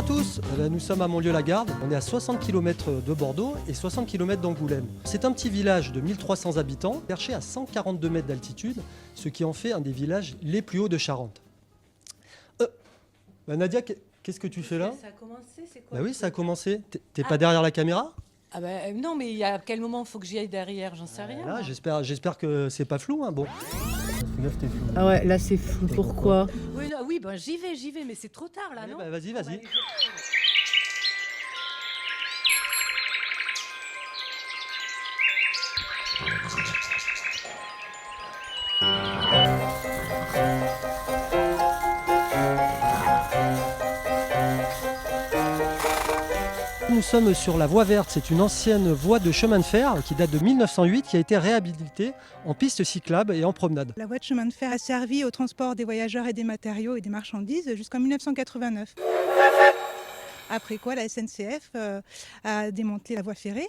à tous, nous sommes à Montlieu-la-Garde, on est à 60 km de Bordeaux et 60 km d'Angoulême. C'est un petit village de 1300 habitants, perché à 142 mètres d'altitude, ce qui en fait un des villages les plus hauts de Charente. Nadia, qu'est-ce que tu fais là? Ça a commencé, c'est quoi? Bah oui, ça a commencé. T'es pas derrière la caméra? Ah non, mais à quel moment il faut que j'y aille derrière? J'en sais rien. Là, j'espère que c'est pas flou. Bon. Ah ouais, là c'est flou. Pourquoi? Oui, ben j'y vais, mais c'est trop tard là, non? Bah, vas-y. Nous sommes sur la voie verte, c'est une ancienne voie de chemin de fer qui date de 1908, qui a été réhabilitée en piste cyclable et en promenade. La voie de chemin de fer a servi au transport des voyageurs et des matériaux et des marchandises jusqu'en 1989. Après quoi, la SNCF a démantelé la voie ferrée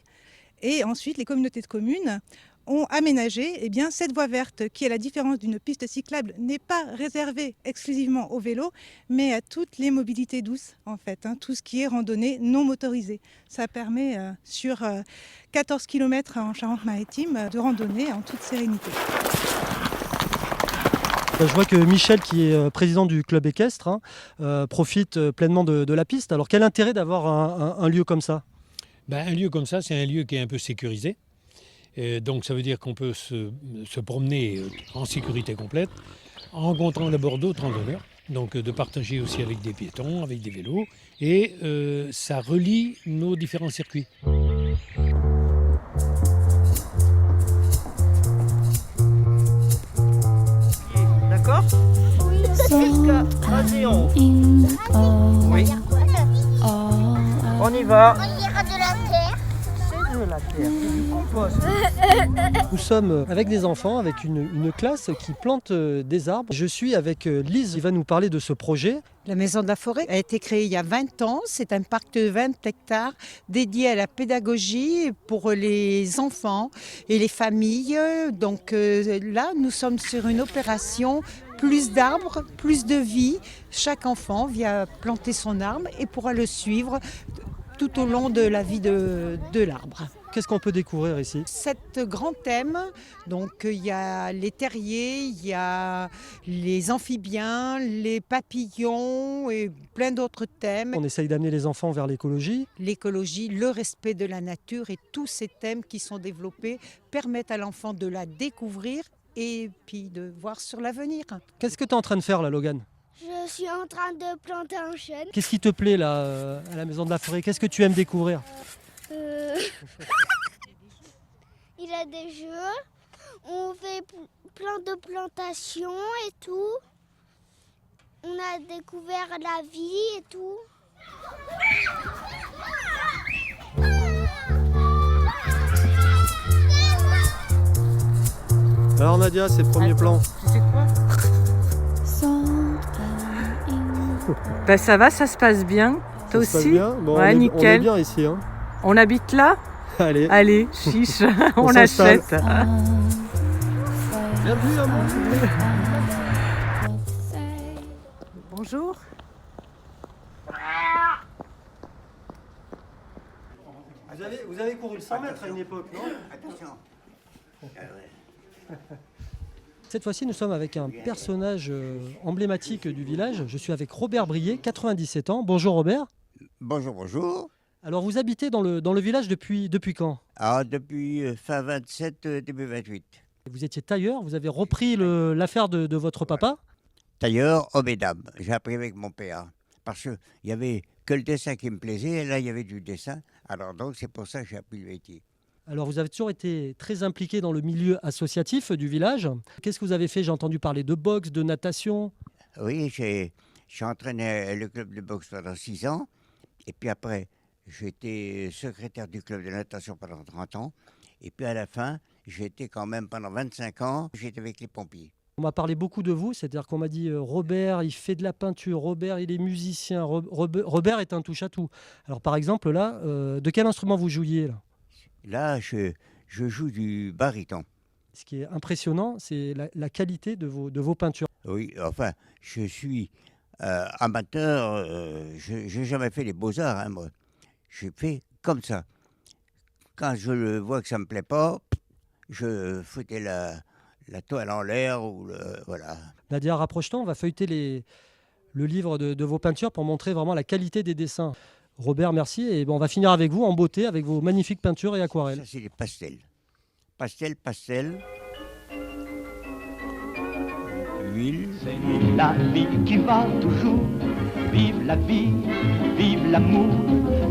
et ensuite les communautés de communes ont aménagé cette voie verte qui, à la différence d'une piste cyclable, n'est pas réservée exclusivement au vélo, mais à toutes les mobilités douces, en fait, tout ce qui est randonnée non motorisée. Ça permet sur 14 km en Charente-Maritime de randonner en toute sérénité. Je vois que Michel, qui est président du club équestre, profite pleinement de la piste. Alors quel intérêt d'avoir un lieu comme ça? Un lieu comme ça, c'est un lieu qui est un peu sécurisé. Donc ça veut dire qu'on peut se promener en sécurité complète, en rencontrant d'abord d'autres randonneurs, donc de partager aussi avec des piétons, avec des vélos, et ça relie nos différents circuits. D'accord? Oui, Jusqu'à 1 Oui. On y va. on ira de la terre. C'est de la terre, c'est du compost. Nous sommes avec des enfants, avec une classe qui plante des arbres. Je suis avec Lise qui va nous parler de ce projet. La Maison de la Forêt a été créée il y a 20 ans. C'est un parc de 20 hectares dédié à la pédagogie pour les enfants et les familles. Donc là, nous sommes sur une opération plus d'arbres, plus de vie. Chaque enfant vient planter son arbre et pourra le suivre tout au long de la vie de l'arbre. Qu'est-ce qu'on peut découvrir ici? 7 grands thèmes, donc il y a les terriers, il y a les amphibiens, les papillons et plein d'autres thèmes. On essaye d'amener les enfants vers l'écologie. L'écologie, le respect de la nature et tous ces thèmes qui sont développés permettent à l'enfant de la découvrir et puis de voir sur l'avenir. Qu'est-ce que tu es en train de faire là, Logan? Je suis en train de planter un chêne. Qu'est-ce qui te plaît là à la Maison de la Forêt? Qu'est-ce que tu aimes découvrir? Il a des jeux. On fait plein de plantations et tout. On a découvert la vie et tout. Alors Nadia, c'est le premier plan. Tu sais quoi? Ça va, ça se passe bien. Toi Ça se passe aussi? bien. Bon, Ouais, on est nickel. bien ici. On habite là? Allez, Allez, chiche, on s'installe. achète. bienvenue à moi. Bonjour. Vous avez couru le 100 mètres à une époque, non? Attention. Cette fois-ci, nous sommes avec un personnage emblématique du village. Je suis avec Robert Brier, 97 ans. Bonjour Robert. Bonjour, bonjour. Alors vous habitez dans le village depuis quand? Depuis fin 27, début 28. Vous étiez tailleur, vous avez repris l'affaire de votre papa. Tailleur, homme et dame. J'ai appris avec mon père. Parce qu'il n'y avait que le dessin qui me plaisait, et là, il y avait du dessin. Alors donc, c'est pour ça que j'ai appris le métier. Alors vous avez toujours été très impliqué dans le milieu associatif du village. Qu'est-ce que vous avez fait? J'ai entendu parler de boxe, de natation. Oui, j'ai entraîné le club de boxe pendant 6 ans. Et puis après, j'étais secrétaire du club de natation pendant 30 ans. Et puis à la fin, j'étais quand même pendant 25 ans, j'étais avec les pompiers. On m'a parlé beaucoup de vous, c'est-à-dire qu'on m'a dit Robert, il fait de la peinture, Robert, il est musicien, Robert est un touche-à-tout. Alors par exemple là, de quel instrument vous jouiez là? Là, je joue du baryton. Ce qui est impressionnant, c'est la qualité de vos peintures. Oui, enfin, je suis amateur, j'ai jamais fait les beaux-arts, hein, moi. J'ai fait comme ça. Quand je vois que ça me plaît pas, je foutais la toile en l'air ou voilà. Nadia, rapproche-toi, on va feuilleter le livre de vos peintures pour montrer vraiment la qualité des dessins. Robert, merci. Et on va finir avec vous en beauté avec vos magnifiques peintures et aquarelles. Ça, c'est des pastels. Pastel. Huile. C'est la vie qui va toujours. Vive la vie, vive l'amour.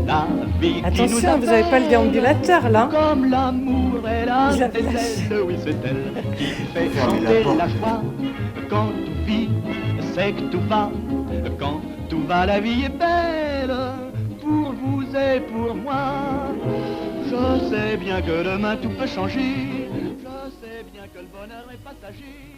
La vie Attention, vous n'avez pas le déambulateur là. Comme l'amour est là, c'est elle, oui c'est elle qui fait chanter la joie. Quand tout vit, c'est que tout va. Quand tout va, la vie est belle. Pour vous et pour moi. Je sais bien que demain tout peut changer. Je sais bien que le bonheur est passager.